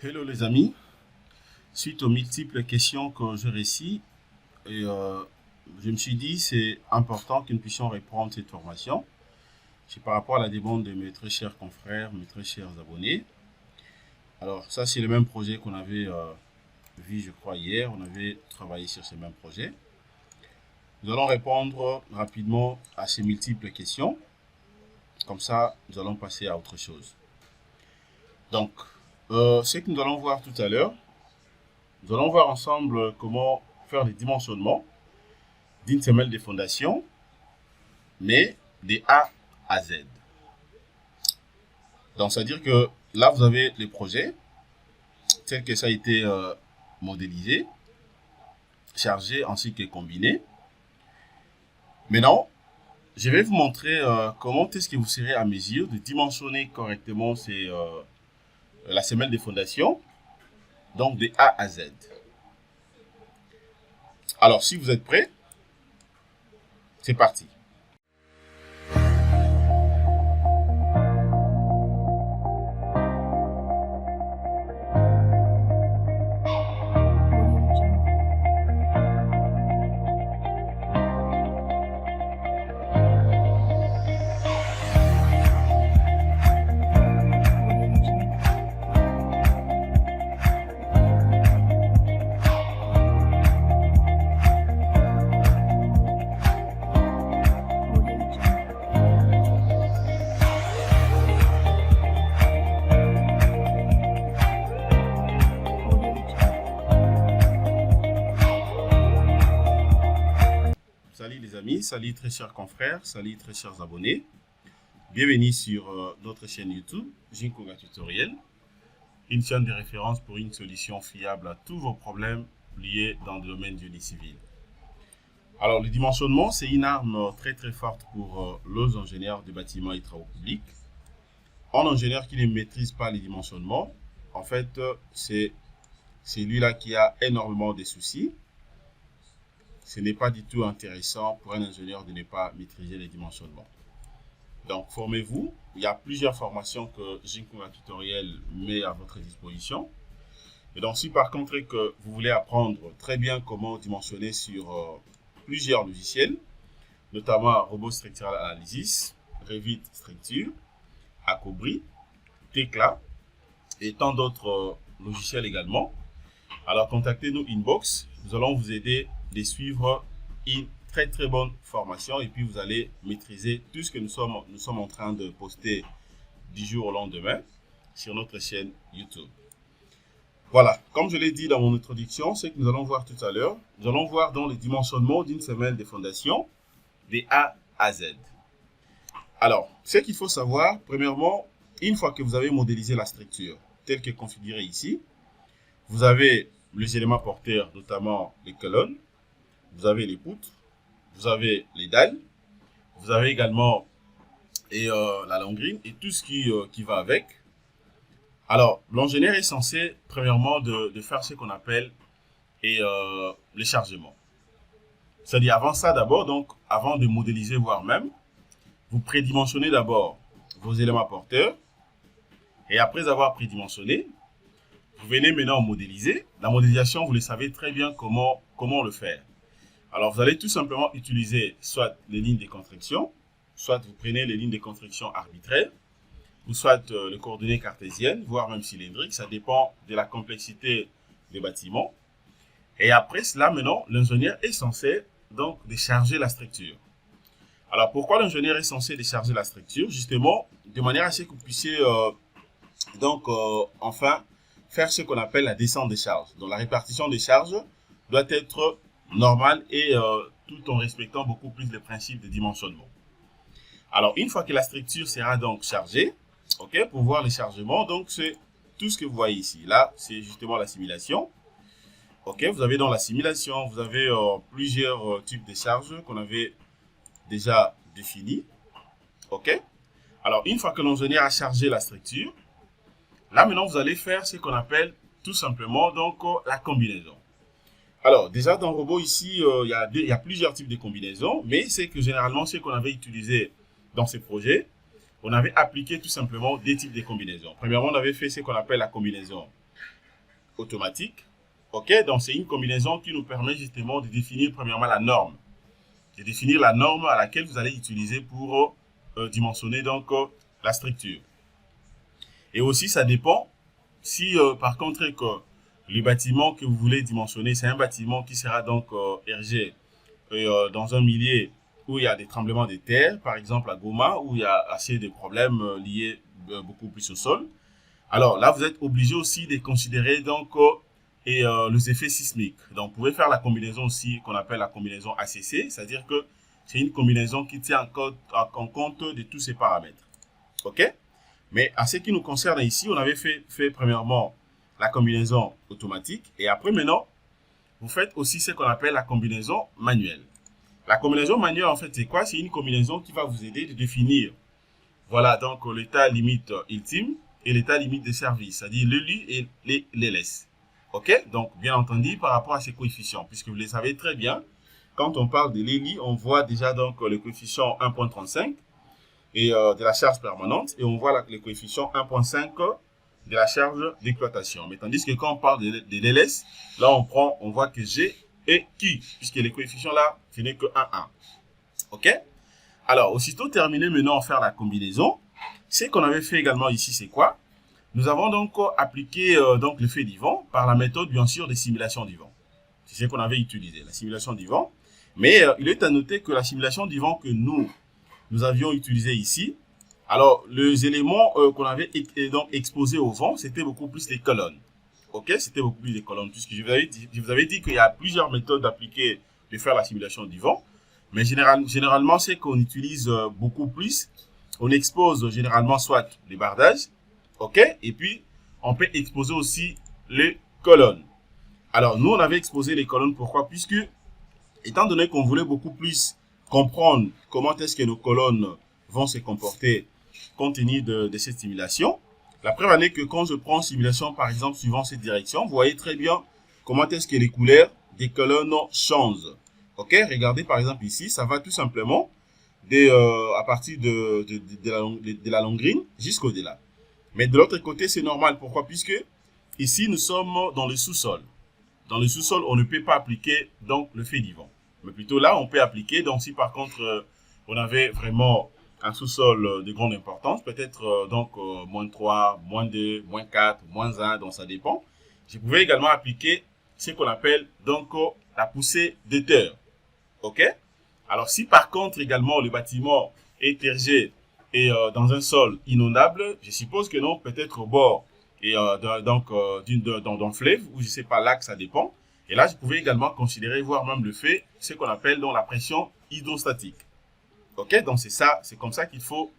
Hello les amis, suite aux multiples questions que je récite, je me suis dit c'est important que nous puissions répondre à cette formation. C'est par rapport à la demande de mes très chers confrères, mes très chers abonnés. Alors ça c'est le même projet qu'on avait vu je crois hier, on avait travaillé sur ce même projet. Nous allons répondre rapidement à ces multiples questions, comme ça nous allons passer à autre chose. Donc, ce que nous allons voir tout à l'heure, nous allons voir ensemble comment faire les dimensionnements d'une semelle de fondation, mais de A à Z. Donc, c'est-à-dire que là, vous avez les projets, tel que ça a été modélisé, chargé ainsi que combiné. Maintenant, je vais vous montrer comment est-ce que vous serez à mesure de dimensionner correctement la semelle de fondation, donc de A à Z. Alors, si vous êtes prêts, c'est parti. Salut les amis, salut très chers confrères, salut très chers abonnés. Bienvenue sur notre chaîne YouTube, Jinkoga Tutoriel, une chaîne de référence pour une solution fiable à tous vos problèmes liés dans le domaine du génie civil. Alors le dimensionnement, c'est une arme très très forte pour les ingénieurs de bâtiments et travaux publics. Un ingénieur qui ne maîtrise pas les dimensionnements, en fait, c'est lui-là qui a énormément de soucis. Ce n'est pas du tout intéressant pour un ingénieur de ne pas maîtriser les dimensionnements. Donc, formez-vous. Il y a plusieurs formations que Jinkoga Tutoriel met à votre disposition. Et donc, si par contre que vous voulez apprendre très bien comment dimensionner sur plusieurs logiciels, notamment Robot Structural Analysis, Revit Structure, Acobri, Tekla et tant d'autres logiciels également, alors contactez-nous inbox. Nous allons vous aider de suivre une très très bonne formation et puis vous allez maîtriser tout ce que nous sommes en train de poster du jour au lendemain sur notre chaîne YouTube. Voilà, comme je l'ai dit dans mon introduction, ce que nous allons voir tout à l'heure, nous allons voir dans le dimensionnement d'une semelle de fondation de A à Z. Alors, ce qu'il faut savoir, premièrement, une fois que vous avez modélisé la structure telle que configurée ici, vous avez les éléments porteurs, notamment les colonnes, vous avez les poutres, vous avez les dalles, vous avez également la longrine et tout ce qui va avec. Alors, l'ingénieur est censé, premièrement, de faire ce qu'on appelle les chargements. C'est-à-dire, avant ça, d'abord, donc, avant de modéliser voire même, vous prédimensionnez d'abord vos éléments porteurs et après avoir prédimensionné, vous venez maintenant modéliser. La modélisation, vous le savez très bien comment le faire. Alors, vous allez tout simplement utiliser soit les lignes de contraction, soit vous prenez les lignes de contraction arbitraires, ou soit les coordonnées cartésiennes, voire même cylindriques. Ça dépend de la complexité des bâtiments. Et après cela, maintenant, l'ingénieur est censé donc décharger la structure. Alors, pourquoi l'ingénieur est censé décharger la structure? Justement, de manière à ce que vous puissiez enfin faire ce qu'on appelle la descente des charges. Donc, la répartition des charges doit être normale et tout en respectant beaucoup plus les principes de dimensionnement. Alors, une fois que la structure sera donc chargée, ok, pour voir les chargements, donc c'est tout ce que vous voyez ici. Là, c'est justement la simulation. Ok, vous avez dans la simulation, vous avez plusieurs types de charges qu'on avait déjà définis. Ok. Alors, une fois que l'ingénieur a chargé la structure, là maintenant, vous allez faire ce qu'on appelle tout simplement donc la combinaison. Alors, déjà dans le robot ici, il y a plusieurs types de combinaisons, mais c'est que généralement, ce qu'on avait utilisé dans ces projets, on avait appliqué tout simplement des types de combinaisons. Premièrement, on avait fait ce qu'on appelle la combinaison automatique. Ok, donc c'est une combinaison qui nous permet justement de définir premièrement la norme. De définir la norme à laquelle vous allez utiliser pour dimensionner donc la structure. Et aussi, ça dépend si par contre que le bâtiment que vous voulez dimensionner, c'est un bâtiment qui sera donc érigé dans un milieu où il y a des tremblements de terre, par exemple à Goma, où il y a assez de problèmes liés beaucoup plus au sol. Alors là, vous êtes obligé aussi de considérer donc les effets sismiques. Donc, vous pouvez faire la combinaison aussi qu'on appelle la combinaison ACC, c'est-à-dire que c'est une combinaison qui tient en compte de tous ces paramètres. OK? Mais à ce qui nous concerne ici, on avait fait premièrement la combinaison automatique et après maintenant, vous faites aussi ce qu'on appelle la combinaison manuelle. La combinaison manuelle, en fait, c'est quoi? C'est une combinaison qui va vous aider de définir, voilà, donc l'état limite ultime et l'état limite de service, c'est-à-dire le lit et les laisses. OK? Donc, bien entendu, par rapport à ces coefficients, puisque vous les savez très bien, quand on parle de l'ELI, on voit déjà donc le coefficient 1.35 et de la charge permanente, et on voit le coefficient 1.5 de la charge d'exploitation. Mais tandis que quand on parle de l'LS, là on voit que G et Q, puisque les coefficients là, ce n'est que 1. OK? Alors, aussitôt terminé maintenant à faire la combinaison, ce qu'on avait fait également ici, c'est quoi? Nous avons donc appliqué donc l'effet du vent par la méthode, bien sûr, de simulation du vent. C'est ce qu'on avait utilisé, la simulation du vent. Mais il est à noter que la simulation du vent que nous avions utilisée ici, alors les éléments qu'on avait donc exposés au vent, c'était beaucoup plus les colonnes. OK? C'était beaucoup plus les colonnes, puisque je vous avais dit qu'il y a plusieurs méthodes d'appliquer, de faire la simulation du vent. Mais généralement, c'est qu'on utilise beaucoup plus. On expose généralement soit les bardages, OK? Et puis, on peut exposer aussi les colonnes. Alors, nous, on avait exposé les colonnes. Pourquoi? Puisque, étant donné qu'on voulait beaucoup plus comprendre comment est-ce que nos colonnes vont se comporter compte tenu de cette simulation, la preuve en est que quand je prends une simulation, par exemple, suivant cette direction, vous voyez très bien comment est-ce que les couleurs des colonnes changent. OK? Regardez, par exemple, ici, ça va tout simplement à partir de la longue ligne jusqu'au-delà. Mais de l'autre côté, c'est normal. Pourquoi? Puisque ici, nous sommes dans le sous-sol. Dans le sous-sol, on ne peut pas appliquer donc le fait du vent. Mais plutôt là, on peut appliquer. Donc, si par contre, on avait vraiment un sous-sol de grande importance, peut-être moins 3, moins 2, moins 4, moins 1, donc ça dépend. Je pouvais également appliquer ce qu'on appelle donc la poussée de terre. OK? Alors, si par contre également le bâtiment est érigé et dans un sol inondable, je suppose que non, peut-être au bord et d'un fleuve ou je ne sais pas, lac, ça dépend. Et là, je pouvais également considérer, voire même le fait, ce qu'on appelle donc la pression hydrostatique. OK? Donc, c'est ça, c'est comme ça qu'il faut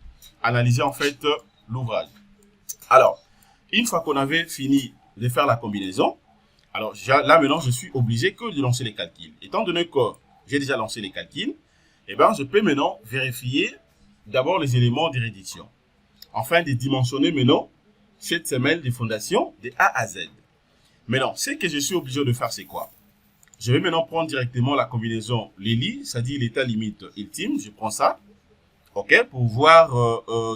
analyser en fait l'ouvrage. Alors, une fois qu'on avait fini de faire la combinaison, alors là maintenant, je suis obligé que de lancer les calculs. Étant donné que j'ai déjà lancé les calculs, eh bien, je peux maintenant vérifier d'abord les éléments de réduction, afin de dimensionner maintenant cette semelle de fondation de A à Z. Maintenant, ce que je suis obligé de faire, c'est quoi? Je vais maintenant prendre directement la combinaison l'ELI, c'est-à-dire l'état limite ultime. Je prends ça, OK, pour voir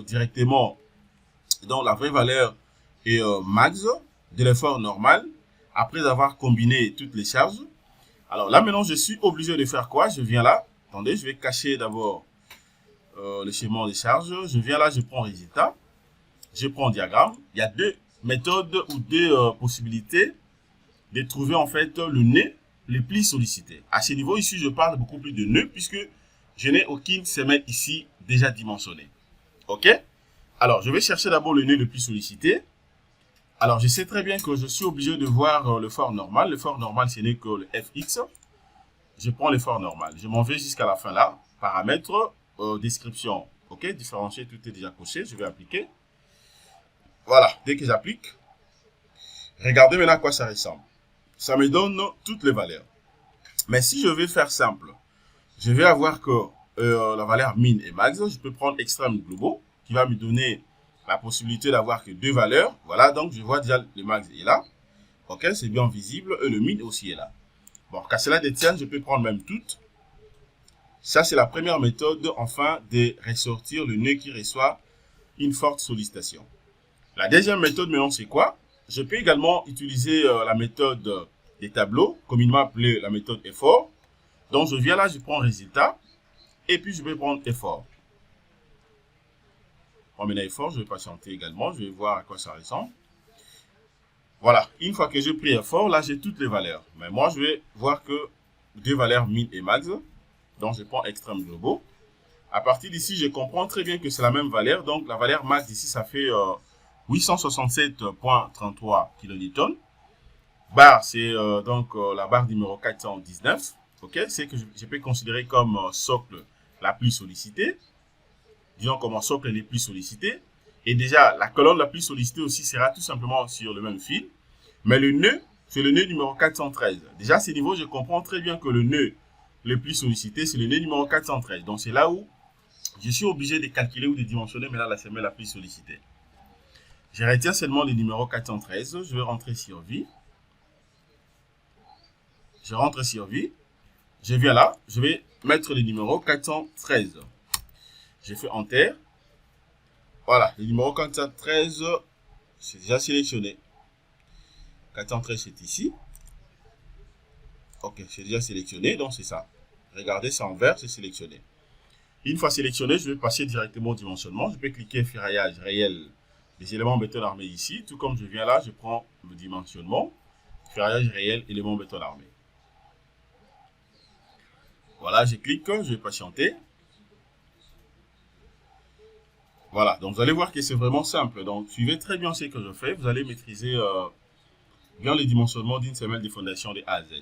directement dans la vraie valeur et max de l'effort normal, après avoir combiné toutes les charges. Alors là, maintenant, je suis obligé de faire quoi? Je viens là. Attendez, je vais cacher d'abord le schéma des charges. Je viens là, je prends résultat. Je prends diagramme. Il y a deux méthodes ou deux possibilités de trouver en fait le nœud le plus sollicité. À ce niveau ici, je parle beaucoup plus de nœuds puisque je n'ai aucune semelle ici déjà dimensionnée. OK? Alors, je vais chercher d'abord le nœud le plus sollicité. Alors, je sais très bien que je suis obligé de voir l'effort normal. L'effort normal, ce n'est que le Fx. Je prends l'effort normal. Je m'en vais jusqu'à la fin là. Paramètres, description. OK, différencier, tout est déjà coché. Je vais appliquer. Voilà, dès que j'applique, regardez maintenant à quoi ça ressemble. Ça me donne toutes les valeurs. Mais si je vais faire simple, je vais avoir que la valeur min et max. Je peux prendre extrême globaux qui va me donner la possibilité d'avoir que deux valeurs. Voilà, donc je vois déjà le max est là. OK, c'est bien visible. Et le min aussi est là. Bon, qu'à cela détienne, je peux prendre même toutes. Ça, c'est la première méthode, enfin, de ressortir le nœud qui reçoit une forte sollicitation. La deuxième méthode, maintenant, c'est quoi? je peux également utiliser la méthode des tableaux, communément appelée la méthode effort. Donc, je viens là, je prends résultat, et puis je vais prendre effort. On met effort, je vais patienter également, je vais voir à quoi ça ressemble. Voilà, une fois que j'ai pris effort, là j'ai toutes les valeurs. Mais moi je vais voir que deux valeurs min et max. Donc je prends extrême globaux. À partir d'ici, je comprends très bien que c'est la même valeur. Donc la valeur max ici, ça fait 867,33 kN. Barre, c'est la barre numéro 419. Ok, c'est que je peux considérer comme socle la plus sollicitée. Disons comme un socle les plus sollicités. Et déjà, la colonne la plus sollicitée aussi sera tout simplement sur le même fil. Mais le nœud, c'est le nœud numéro 413. Déjà, à ce niveau, je comprends très bien que le nœud le plus sollicité, c'est le nœud numéro 413. Donc, c'est là où je suis obligé de calculer ou de dimensionner maintenant la semelle la plus sollicitée. Je retiens seulement le numéro 413. Je vais rentrer sur vie. Je rentre sur vie. Je viens là. Je vais mettre le numéro 413. Je fais Enter. Voilà, le numéro 413, c'est déjà sélectionné. 413, c'est ici. Ok, c'est déjà sélectionné, donc c'est ça. Regardez, c'est en vert, c'est sélectionné. Une fois sélectionné, je vais passer directement au dimensionnement. Je peux cliquer ferraillage réel des éléments béton armé ici. Tout comme je viens là, je prends le dimensionnement. Ferraillage réel, éléments béton armé. Voilà, je clique, je vais patienter. Voilà, donc vous allez voir que c'est vraiment simple. Donc, suivez très bien ce que je fais. Vous allez maîtriser bien le dimensionnement d'une semelle de fondation de A à Z.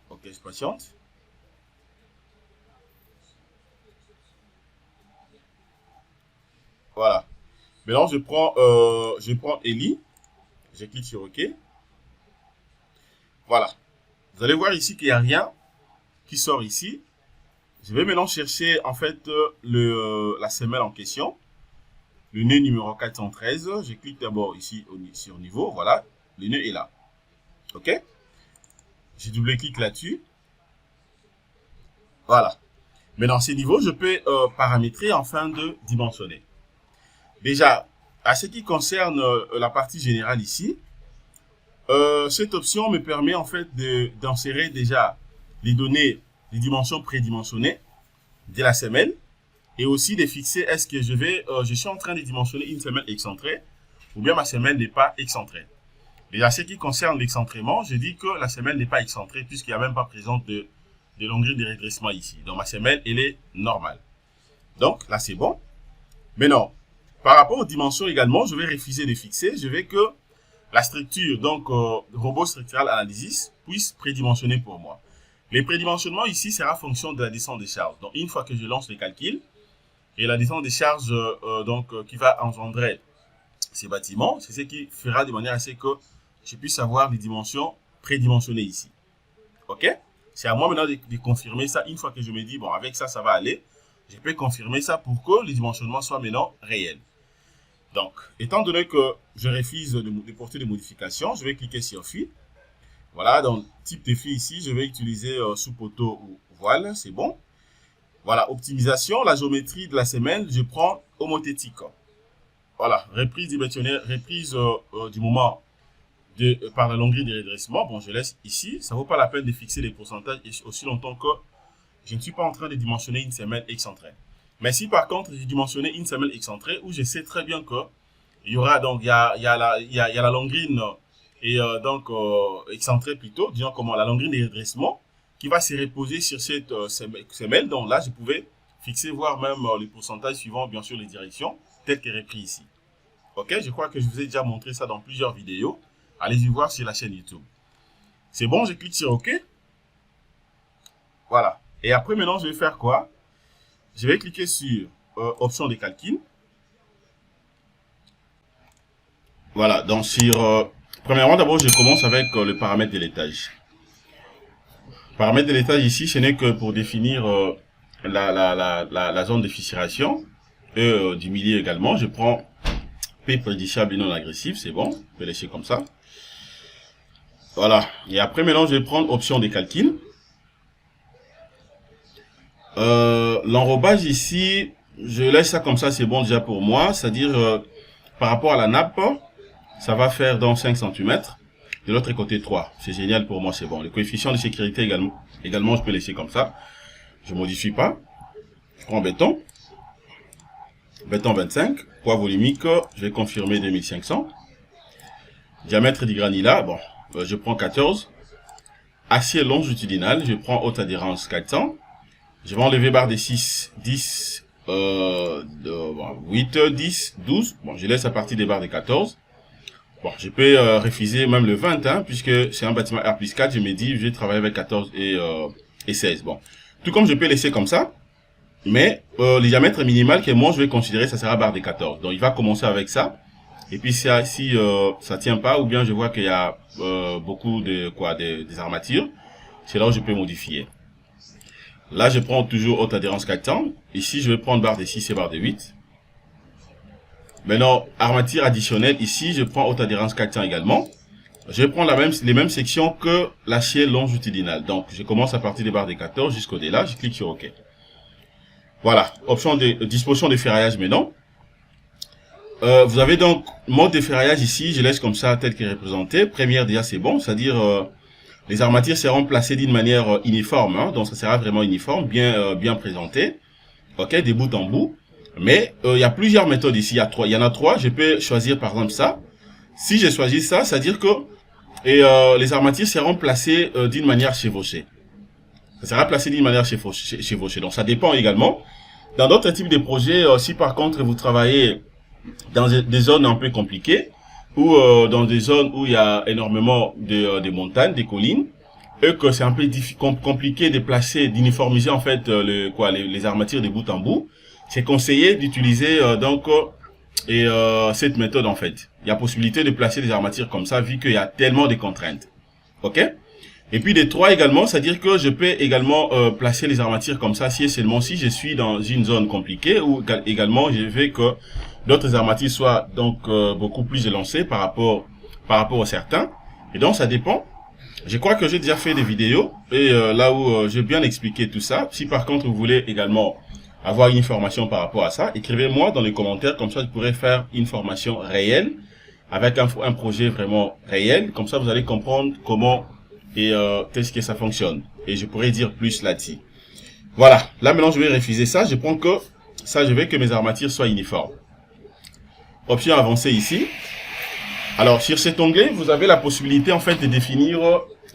Ok, je patiente. Voilà. Maintenant, je prends Eli. Je clique sur OK. Voilà. Vous allez voir ici qu'il n'y a rien qui sort ici. Je vais maintenant chercher en fait la semelle en question. Le nœud numéro 413. Je clique d'abord ici sur niveau. Voilà. Le nœud est là. OK. Je double-clique là-dessus. Voilà. Maintenant, à ce niveau, je peux paramétrer afin de dimensionner. Déjà, à ce qui concerne la partie générale ici, cette option me permet en fait d'insérer déjà les données, les dimensions prédimensionnées de la semelle et aussi de fixer est-ce que je suis en train de dimensionner une semelle excentrée ou bien ma semelle n'est pas excentrée. Déjà, ce qui concerne l'excentrement, je dis que la semelle n'est pas excentrée puisqu'il n'y a même pas présente de longueur de redressement ici. Donc, ma semelle, elle est normale. Donc, là, c'est bon. Maintenant, par rapport aux dimensions également, je vais refuser de fixer. Je vais que la structure, donc robot structural analysis, puisse prédimensionner pour moi. Les prédimensionnements ici sera fonction de la descente des charges. Donc, une fois que je lance les calculs, et la descente des charges qui va engendrer ces bâtiments, c'est ce qui fera de manière à ce que je puisse avoir les dimensions prédimensionnées ici. OK? C'est à moi maintenant de confirmer ça. Une fois que je me dis, bon, avec ça, ça va aller, je peux confirmer ça pour que le dimensionnement soit maintenant réel. Donc, étant donné que je refuse de porter des modifications, je vais cliquer sur fil. Voilà, dans le type de fil ici, je vais utiliser sous-poteau ou voile, c'est bon. Voilà, optimisation, la géométrie de la semelle, je prends homothétique. Voilà, reprise dimensionnelle, reprise du moment par la longueur de redressement. Bon, je laisse ici. Ça ne vaut pas la peine de fixer les pourcentages aussi longtemps que je ne suis pas en train de dimensionner une semelle excentrée. Mais si par contre, j'ai dimensionné une semelle excentrée où je sais très bien que il y aura donc, il y a la longrine et excentrée plutôt, disons comment la longrine de redressement qui va se reposer sur cette semelle. Donc là, je pouvais fixer, voire même les pourcentages suivant bien sûr les directions, telles que repris ici. Ok, je crois que je vous ai déjà montré ça dans plusieurs vidéos. Allez-y voir sur la chaîne YouTube. C'est bon, je clique sur OK. Voilà. Et après, maintenant, je vais faire quoi? Je vais cliquer sur option de calcul. Voilà. Donc, premièrement, d'abord, je commence avec le paramètre de l'étage. Paramètre de l'étage ici, ce n'est que pour définir la zone de fissuration et du milieu également. Je prends P prédiciable et non agressif. C'est bon. Je vais laisser comme ça. Voilà. Et après, maintenant, je vais prendre option de calcul. L'enrobage ici, je laisse ça comme ça, c'est bon déjà pour moi. C'est-à-dire, par rapport à la nappe, ça va faire dans 5 cm. De l'autre côté, 3. C'est génial pour moi, c'est bon. Le coefficient de sécurité également, je peux laisser comme ça. Je modifie pas. Je prends béton. Béton 25. Poids volumique, je vais confirmer 2500. Diamètre du granulats, bon, je prends 14. Acier longitudinal, je prends haute adhérence 400. Je vais enlever barre des 6, 10, 8, 10, 12. Bon, je laisse à partir des barres de 14. Bon, je peux refuser même le 20, hein, puisque c'est un bâtiment R+4, je me dis, je vais travailler avec 14 et 16. Bon, tout comme je peux laisser comme ça, mais le diamètre minimal que moi je vais considérer, ça sera barre de 14. Donc, il va commencer avec ça. Et puis, si ça tient pas, ou bien je vois qu'il y a beaucoup des armatures, c'est là où je peux modifier. Là, je prends toujours haute adhérence 400. Ici, je vais prendre barre de 6 et barre de 8. Maintenant, armature additionnelle, ici, je prends haute adhérence 400 également. Je vais prendre les mêmes sections que l'acier longitudinal. Donc, je commence à partir des barres de 14 jusqu'au-delà. Je clique sur OK. Voilà, option de disposition de ferraillage maintenant. Vous avez donc mode de ferraillage ici, je laisse comme ça tel que représenté. Première déjà c'est bon, c'est-à-dire les armatures seront placées d'une manière uniforme, hein, donc ça sera vraiment uniforme, bien présenté, ok, de bout en bout. Mais il y a plusieurs méthodes ici, il y en a trois. Je peux choisir par exemple ça. Si je choisis ça, c'est-à-dire que les armatures seront placées d'une manière chevauchée. Ça sera placé d'une manière chevauchée. Donc ça dépend également. Dans d'autres types de projets, si par contre vous travaillez dans des zones un peu compliquées ou dans des zones où il y a énormément de montagnes, des collines, et que c'est un peu compliqué de placer, d'uniformiser en fait les armatures de bout en bout, c'est conseillé d'utiliser cette méthode en fait. Il y a possibilité de placer des armatures comme ça vu qu'il y a tellement de contraintes. OK? Et puis des trois également, c'est-à-dire que je peux également placer les armatures comme ça si et seulement si je suis dans une zone compliquée, ou également je veux que d'autres armatures soient donc beaucoup plus élancées par rapport à certains. Et donc ça dépend. Je crois que j'ai déjà fait des vidéos et là où j'ai bien expliqué tout ça. Si par contre vous voulez également avoir une information par rapport à ça, écrivez-moi dans les commentaires, comme ça je pourrais faire une formation réelle avec un projet vraiment réel. Comme ça vous allez comprendre comment et qu'est-ce que ça fonctionne. Et je pourrais dire plus là-dessus. Voilà, là maintenant je vais refuser ça. Je prends que ça, je veux que mes armatures soient uniformes. Option avancée ici. Alors sur cet onglet, vous avez la possibilité en fait de définir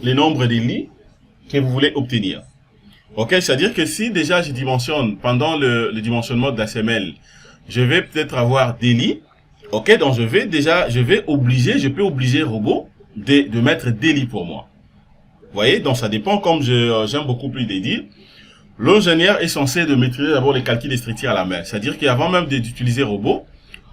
le nombre de lits que vous voulez obtenir. Ok, c'est-à-dire que si déjà je dimensionne pendant le dimensionnement de la semelle, je vais peut-être avoir des lits. Ok, donc je peux obliger le robot de mettre des lits pour moi. Vous voyez, donc ça dépend, comme j'aime beaucoup plus de dire. L'ingénieur est censé de maîtriser d'abord les calculs des structures à la main. C'est-à-dire qu'avant même d'utiliser le robot,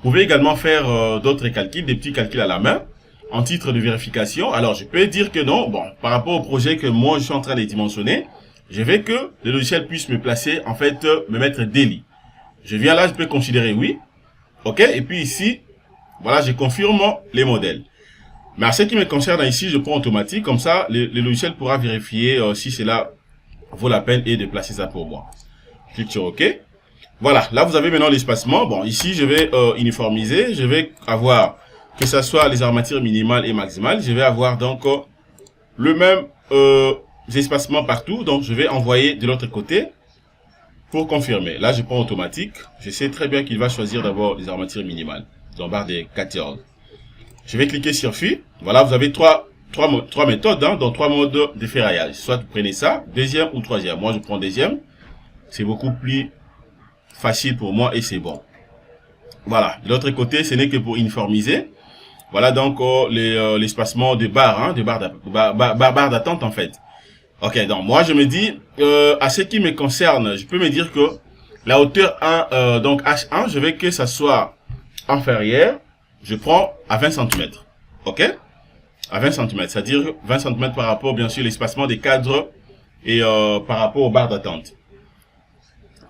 vous pouvez également faire d'autres calculs, des petits calculs à la main, en titre de vérification. Alors, je peux dire que non, bon, par rapport au projet que moi je suis en train de dimensionner, je veux que le logiciel puisse me placer, en fait, me mettre des lits. Je viens là, je peux considérer oui. Ok, et puis ici, voilà, je confirme les modèles. Mais à ce qui me concerne ici, je prends automatique, comme ça, le logiciel pourra vérifier si cela vaut la peine et de placer ça pour moi. Clique sur OK. Voilà, là vous avez maintenant l'espacement. Bon, ici je vais uniformiser, je vais avoir que ce soit les armatures minimales et maximales, je vais avoir donc le même espacement partout, donc je vais envoyer de l'autre côté pour confirmer. Là je prends automatique, je sais très bien qu'il va choisir d'abord les armatures minimales, dans barre des 14. Je vais cliquer sur Fi. Voilà, vous avez trois méthodes, hein, dans trois modes de ferraillage. Soit vous prenez ça, deuxième ou troisième. Moi, je prends deuxième. C'est beaucoup plus facile pour moi et c'est bon. Voilà. De l'autre côté, ce n'est que pour uniformiser. Voilà donc l'espacement de barres, hein, de barres d'attente en fait. Ok, donc moi je me dis, à ce qui me concerne, je peux me dire que la hauteur 1, donc H1, je veux que ça soit inférieur. Je prends à 20 cm. OK? À 20 cm. C'est-à-dire 20 cm par rapport, bien sûr, l'espacement des cadres et par rapport aux barres d'attente.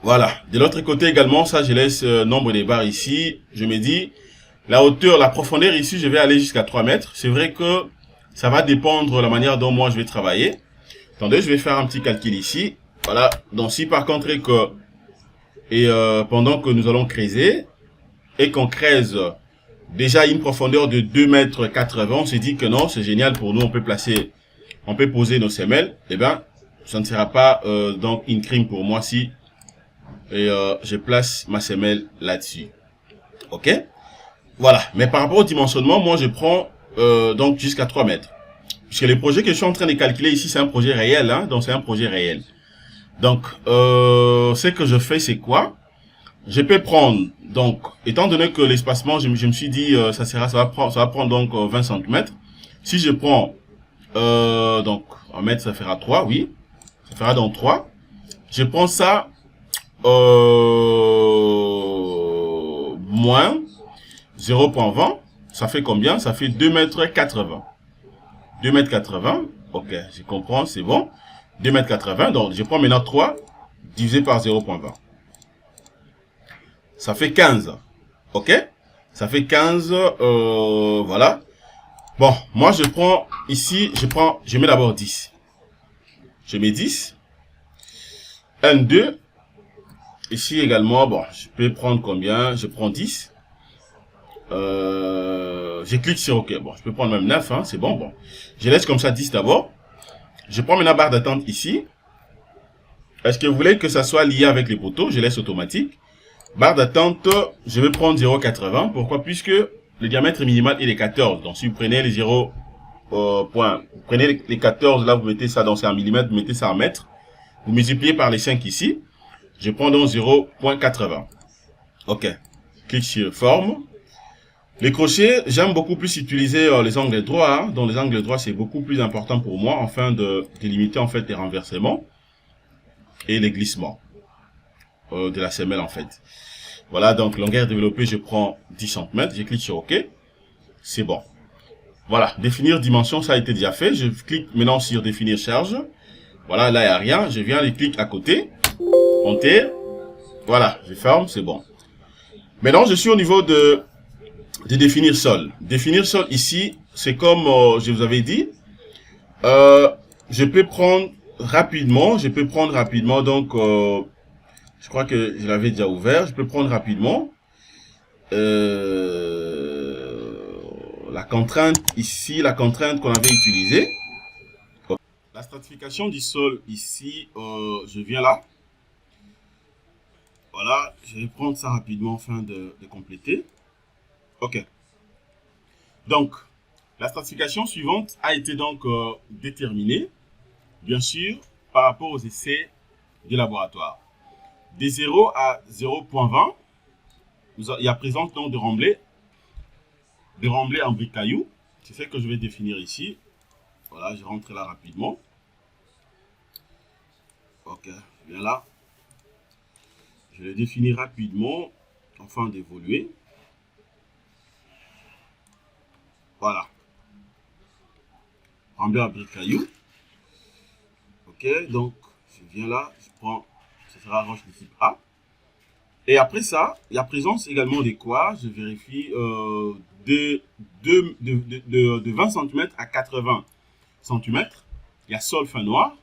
Voilà. De l'autre côté également, ça, je laisse nombre des barres ici. Je me dis, la hauteur, la profondeur ici, je vais aller jusqu'à 3 mètres. C'est vrai que ça va dépendre de la manière dont moi je vais travailler. Attendez, je vais faire un petit calcul ici. Voilà. Donc, si par contre, pendant que nous allons creuser et qu'on creuse déjà une profondeur de 2,80 m, on s'est dit que non, c'est génial pour nous, on peut poser nos semelles. Eh bien, ça ne sera pas donc une crime pour moi si je place ma semelle là-dessus. Ok? Voilà. Mais par rapport au dimensionnement, moi je prends donc jusqu'à 3 mètres. Puisque le projet que je suis en train de calculer ici, c'est un projet réel, hein, donc c'est un projet réel. Donc, ce que je fais, c'est quoi? Je peux prendre, donc, étant donné que l'espacement, je me suis dit, ça va prendre donc 20 cm. Si je prends, donc, en mètre, ça fera 3, oui. Ça fera donc 3. Je prends ça, moins 0,20. Ça fait combien? Ça fait 2,80 m. 2,80 m. Ok, je comprends, c'est bon. 2,80 m. Donc, je prends maintenant 3 divisé par 0,20. Ça fait 15. Ok? Ça fait 15. Voilà. Bon, moi, je prends ici, je mets d'abord 10. Je mets 10. 1, 2. Ici également, bon, je peux prendre combien? Je prends 10. Je clique sur OK. Bon, je peux prendre même 9, hein, c'est bon. Bon, je laisse comme ça 10 d'abord. Je prends maintenant barre d'attente ici. Est-ce que vous voulez que ça soit lié avec les poteaux? Je laisse automatique. Barre d'attente, je vais prendre 0,80. Pourquoi? Puisque le diamètre minimal est de 14. Donc, si vous prenez les 0 points, vous prenez les 14, là, vous mettez ça dans un millimètre, vous mettez ça en mètres. Vous multipliez par les 5 ici. Je prends donc 0,80. OK. Clique sur forme. Les crochets, j'aime beaucoup plus utiliser les angles droits. Hein. Donc, les angles droits, c'est beaucoup plus important pour moi afin de délimiter en fait les renversements et les glissements de la semelle en fait. Voilà, donc longueur développée, je prends 10 cm, je clique sur OK. C'est bon. Voilà, définir dimension, ça a été déjà fait. Je clique maintenant sur définir charge. Voilà, là, il n'y a rien. Je viens, les clics à côté. Enter. Voilà, je ferme, c'est bon. Maintenant, je suis au niveau de définir sol. Définir sol ici, c'est comme je vous avais dit. Je peux prendre rapidement, donc... je crois que je l'avais déjà ouvert. Je peux prendre rapidement. La contrainte ici, la contrainte qu'on avait utilisée. La stratification du sol ici, je viens là. Voilà, je vais prendre ça rapidement afin de compléter. Ok. Donc, la stratification suivante a été donc déterminée, bien sûr, par rapport aux essais du laboratoire. De 0 à 0,20, il y a présence donc de remblai en briques cailloux. C'est ce que je vais définir ici. Voilà, je rentre là rapidement. Ok, je viens là. Je le définis rapidement afin d'évoluer. Voilà. Remblai en briques cailloux. Ok, donc je viens là, je prends, ce sera roche de type A. Et après ça, il y a présence également de quoi? Je vérifie de 20 cm à 80 cm. Il y a sol fin noir.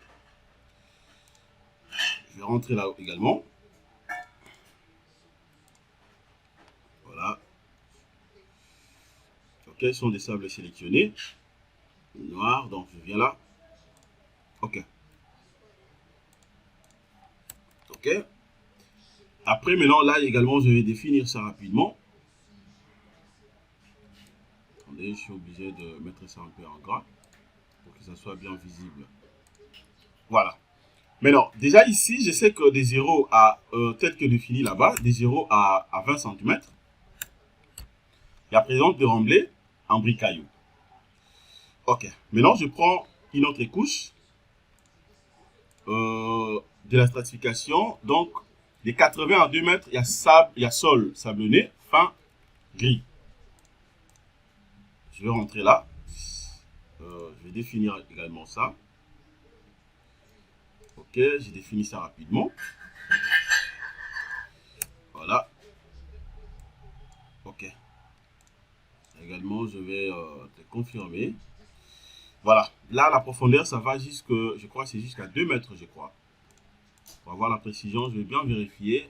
Je vais rentrer là également. Voilà. Ok, ce sont des sables sélectionnés. Noir, donc je viens là. Ok. Ok. Après, maintenant, là également, je vais définir ça rapidement. Attendez, je suis obligé de mettre ça un peu en gras pour que ça soit bien visible. Voilà. Maintenant, déjà ici, je sais que des 0 à, tel que défini là-bas, des 0 à 20 cm, il y a présence de remblai en briques cailloux. Ok. Maintenant, je prends une autre couche de la stratification. Donc, des 80 à 2 mètres, il y a sol sablonné, fin, gris. Je vais rentrer là. Je vais définir également ça. Ok, j'ai défini ça rapidement. Voilà. Ok. Également, je vais te confirmer. Voilà. Là, la profondeur, ça va jusque, je crois, c'est jusqu'à 2 mètres, je crois. Pour avoir la précision, je vais bien vérifier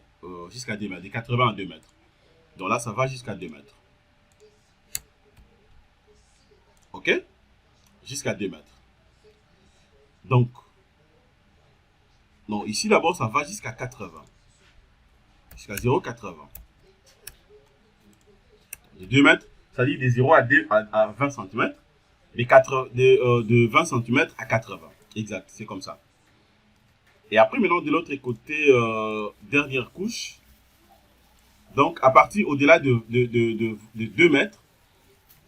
jusqu'à 2 mètres, des 80 à 2 mètres. Donc là, ça va jusqu'à 2 mètres. OK? Jusqu'à 2 mètres. Donc, non, ici d'abord, ça va jusqu'à 80. Jusqu'à 0,80. De 2 mètres, ça dit de 0 à 20 cm. De 20 cm à 80. Exact, c'est comme ça. Et après, maintenant, de l'autre côté, dernière couche. Donc, à partir au-delà de 2 mètres,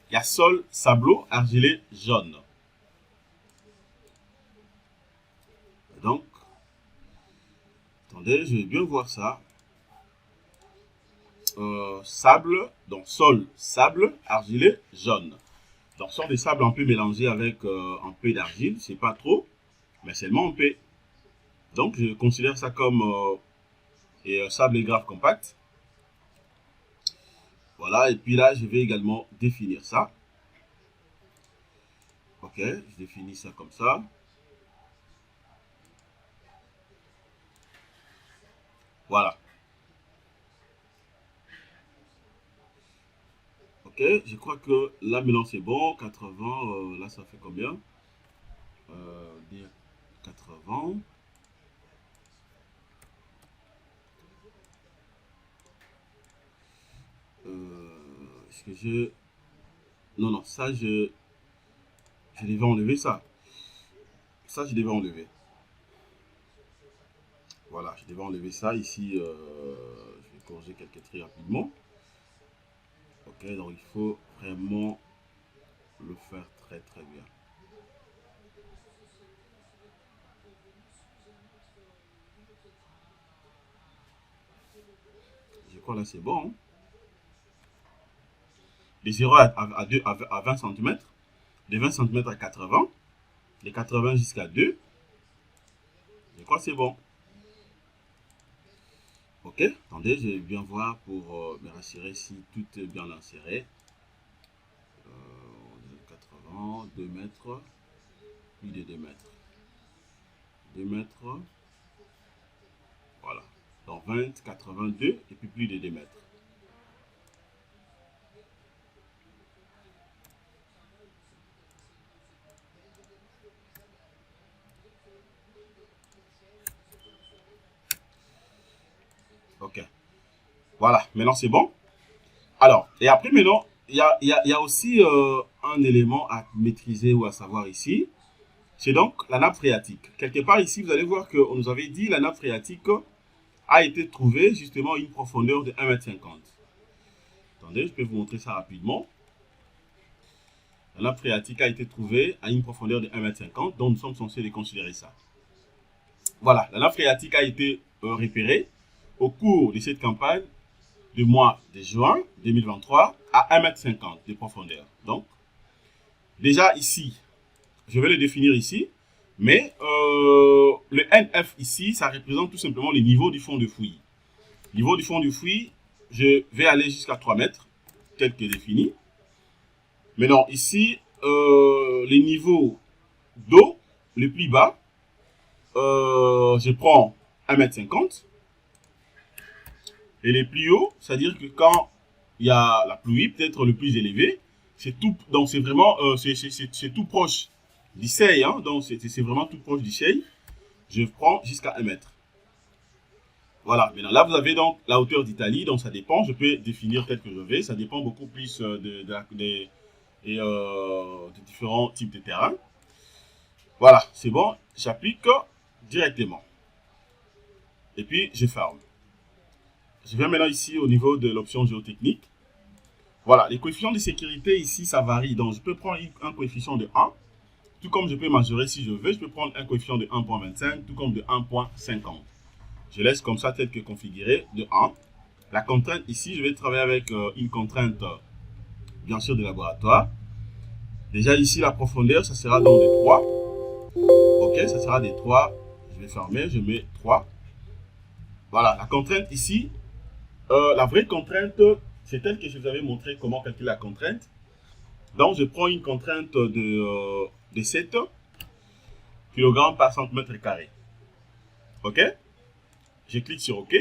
il y a sol, sableau, argilé, jaune. Donc, attendez, je vais bien voir ça. Sable, donc sol, sable, argilé, jaune. Donc, ce sont des sables un peu mélangés avec un peu d'argile, c'est pas trop, mais seulement un peu. Donc, je considère ça comme sable et grave compact. Voilà, et puis là, je vais également définir ça. Ok, je définis ça comme ça. Voilà. Ok, je crois que là maintenant c'est bon. 80, là ça fait combien 80. Est-ce que je... Non, non, ça je devais enlever ça. Ça je devais enlever. Voilà, je devais enlever ça. Ici, je vais corriger quelques traits rapidement. Ok, donc il faut vraiment le faire très très bien. Je crois là c'est bon. Hein? De 0 à 20 cm, de 20 cm à 80, de 80 jusqu'à 2. Je crois que c'est bon. Ok, attendez, je vais bien voir pour me rassurer si tout est bien inséré. 80, 2 mètres, plus de 2 mètres. 2 mètres, voilà. Donc 20, 82 et puis plus de 2 mètres. Ok, voilà, maintenant c'est bon. Alors, et après maintenant, il y a aussi un élément à maîtriser ou à savoir ici. C'est donc la nappe phréatique. Quelque part ici, vous allez voir qu'on nous avait dit la nappe phréatique a été trouvée justement à une profondeur de 1,50 m. Attendez, je peux vous montrer ça rapidement. La nappe phréatique a été trouvée à une profondeur de 1,50 m, donc nous sommes censés les considérer ça. Voilà, la nappe phréatique a été repérée au cours de cette campagne du mois de juin 2023 à 1,50 m de profondeur. Donc, déjà ici, je vais le définir ici, mais le NF ici, ça représente tout simplement le niveau du fond de fouille. Niveau du fond du fouille, je vais aller jusqu'à 3 mètres, tel que défini. Maintenant, ici, les niveaux d'eau, les plus bas, je prends 1,50 m. Et les plus hauts, c'est-à-dire que quand il y a la pluie, peut-être le plus élevé, c'est tout, donc c'est vraiment, c'est tout proche du seuil, hein, donc c'est vraiment tout proche du seuil. Je prends jusqu'à 1 mètre. Voilà, maintenant là vous avez donc la hauteur d'Italie, donc ça dépend, je peux définir tel que je vais, ça dépend beaucoup plus de différents types de terrains. Voilà, c'est bon, j'applique directement. Et puis je ferme. Je viens maintenant ici au niveau de l'option géotechnique. Voilà, les coefficients de sécurité ici, ça varie. Donc, je peux prendre un coefficient de 1, tout comme je peux majorer si je veux. Je peux prendre un coefficient de 1,25, tout comme de 1,50. Je laisse comme ça tel que configuré de 1. La contrainte ici, je vais travailler avec une contrainte, bien sûr, de laboratoire. Déjà ici, la profondeur, ça sera donc de 3. Ok, ça sera des 3. Je vais fermer, je mets 3. Voilà, la contrainte ici, la vraie contrainte, c'est telle que je vous avais montré comment calculer la contrainte. Donc, je prends une contrainte de 7 kg par centimètre carré. OK? Je clique sur OK.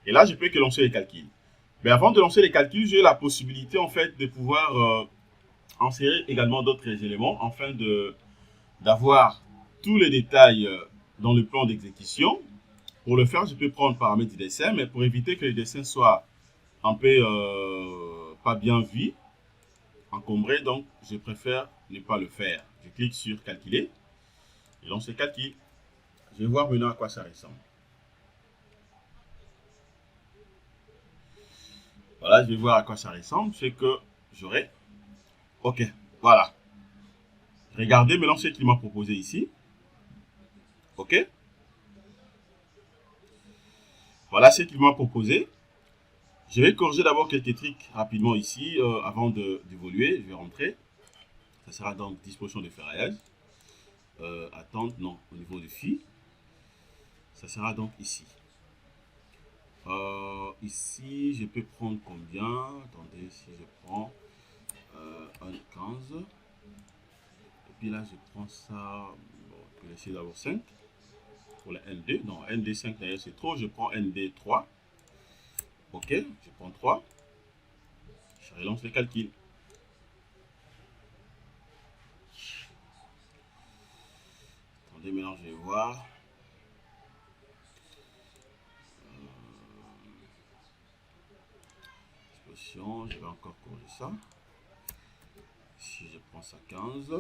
Et là, je peux que lancer les calculs. Mais avant de lancer les calculs, j'ai la possibilité, en fait, de pouvoir insérer également d'autres éléments afin d'avoir tous les détails dans le plan d'exécution. Pour le faire, je peux prendre paramètres du dessin, mais pour éviter que le dessin soit un peu pas bien vu, encombré, donc je préfère ne pas le faire. Je clique sur calculer et lance le calcul. Je vais voir maintenant à quoi ça ressemble. Voilà, je vais voir à quoi ça ressemble. C'est que j'aurai. Ok, voilà. Regardez maintenant ce qu'il m'a proposé ici. Ok. Voilà ce qu'il m'a proposé. Je vais corriger d'abord quelques trucs rapidement ici avant d'évoluer. Je vais rentrer. Ça sera donc disposition de ferraillage. Attente, non, au niveau de phi. Ça sera donc ici. Ici, je peux prendre combien? Attendez, si je prends 1,15. Et puis là, je prends ça. Bon, je vais laisser d'abord 5. Pour la ND. Non, ND 5 d'ailleurs, c'est trop. Je prends ND 3. Ok, je prends 3. Je relance le calcul. Attendez, maintenant, je vais voir. Je vais encore corriger ça. Si je prends ça 15.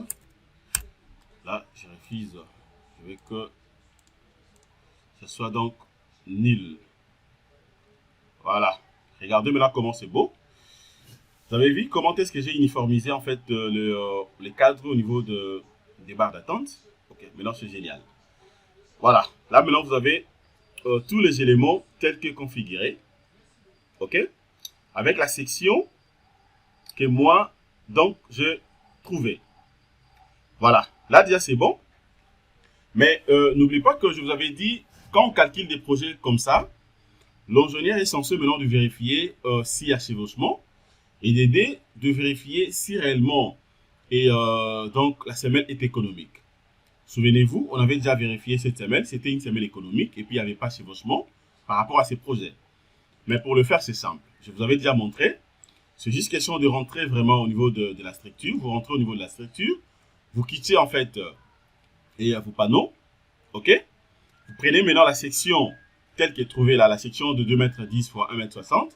Là, je refuse. Je veux que ce soit donc nul. Voilà. Regardez maintenant comment c'est beau. Vous avez vu comment est-ce que j'ai uniformisé en fait les cadres au niveau des barres d'attente. Ok, maintenant c'est génial. Voilà. Là maintenant vous avez tous les éléments tels que configurés. Ok. Avec la section que moi, donc, j'ai trouvée. Voilà. Là déjà c'est bon. Mais n'oubliez pas que je vous avais dit, quand on calcule des projets comme ça, l'ingénieur est censé maintenant de vérifier s'il y a chevauchement et d'aider de vérifier si réellement donc la semelle est économique. Souvenez-vous, on avait déjà vérifié cette semelle, c'était une semelle économique et puis il n'y avait pas chevauchement par rapport à ces projets. Mais pour le faire, c'est simple. Je vous avais déjà montré. C'est juste question de rentrer vraiment au niveau de la structure. Vous rentrez au niveau de la structure. Vous quittez en fait vos panneaux. Ok. Vous prenez maintenant la section telle qu'est trouvée là, la section de 2,10 m x 1,60 m.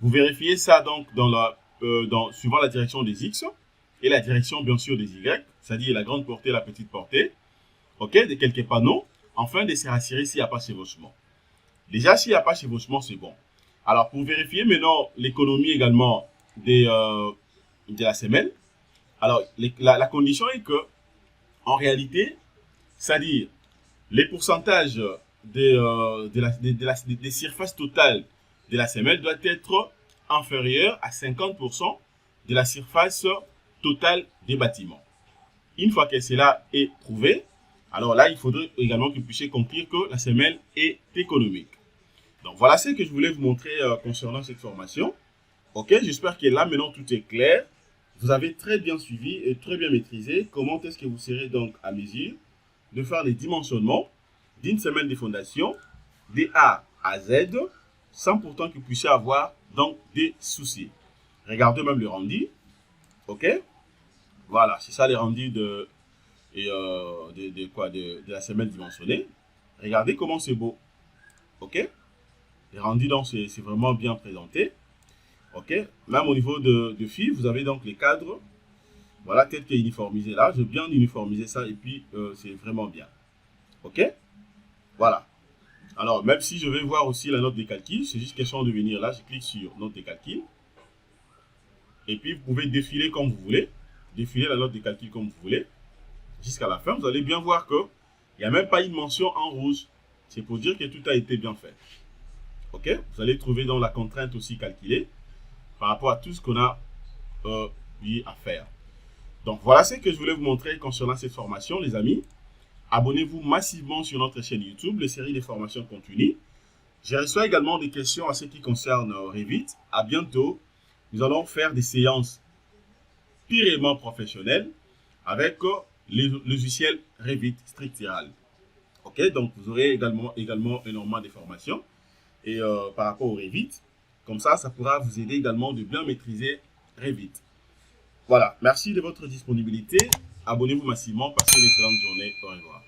Vous vérifiez ça donc suivant la direction des X et la direction bien sûr des Y, c'est-à-dire la grande portée et la petite portée. Ok, de quelques panneaux, afin de se rassurer s'il n'y a pas chevauchement. Déjà, s'il n'y a pas chevauchement, c'est bon. Alors, pour vérifier maintenant l'économie également de la semelle, alors la condition est que, en réalité, c'est-à-dire les pourcentages des surfaces totales de la semelle doit être inférieur à 50% de la surface totale des bâtiments. Une fois que cela est prouvé, alors là, il faudrait également que vous puissiez conclure que la semelle est économique. Donc voilà ce que je voulais vous montrer concernant cette formation. Ok, j'espère que là maintenant tout est clair. Vous avez très bien suivi et très bien maîtrisé comment est-ce que vous serez donc à mesure de faire les dimensionnements d'une semelle de fondation de A à Z sans pourtant que vous puissiez avoir donc des soucis. Regardez même le rendu. Ok, voilà, c'est ça les rendus de la semelle dimensionnée. Regardez comment c'est beau. Ok, les rendus donc c'est vraiment bien présenté. Ok, même au niveau de fil, vous avez donc les cadres. Voilà, tel que uniformisé là. J'ai bien uniformisé ça et puis c'est vraiment bien. Ok, voilà. Alors, même si je vais voir aussi la note de calcul, c'est juste question de venir là. Je clique sur note de calcul. Et puis, vous pouvez défiler comme vous voulez. Défiler la note de calcul comme vous voulez. Jusqu'à la fin, vous allez bien voir qu'il n'y a même pas une mention en rouge. C'est pour dire que tout a été bien fait. Ok, vous allez trouver dans la contrainte aussi calculée par rapport à tout ce qu'on a eu à faire. Donc, voilà ce que je voulais vous montrer concernant cette formation, les amis. Abonnez-vous massivement sur notre chaîne YouTube, les séries de formations continues. Je reçois également des questions à ce qui concerne Revit. À bientôt. Nous allons faire des séances purement professionnelles avec les logiciels Revit structural. Ok, donc vous aurez également énormément de formations et par rapport au Revit. Comme ça pourra vous aider également de bien maîtriser Revit. Voilà, merci de votre disponibilité. Abonnez-vous massivement, passez une excellente journée. Au revoir.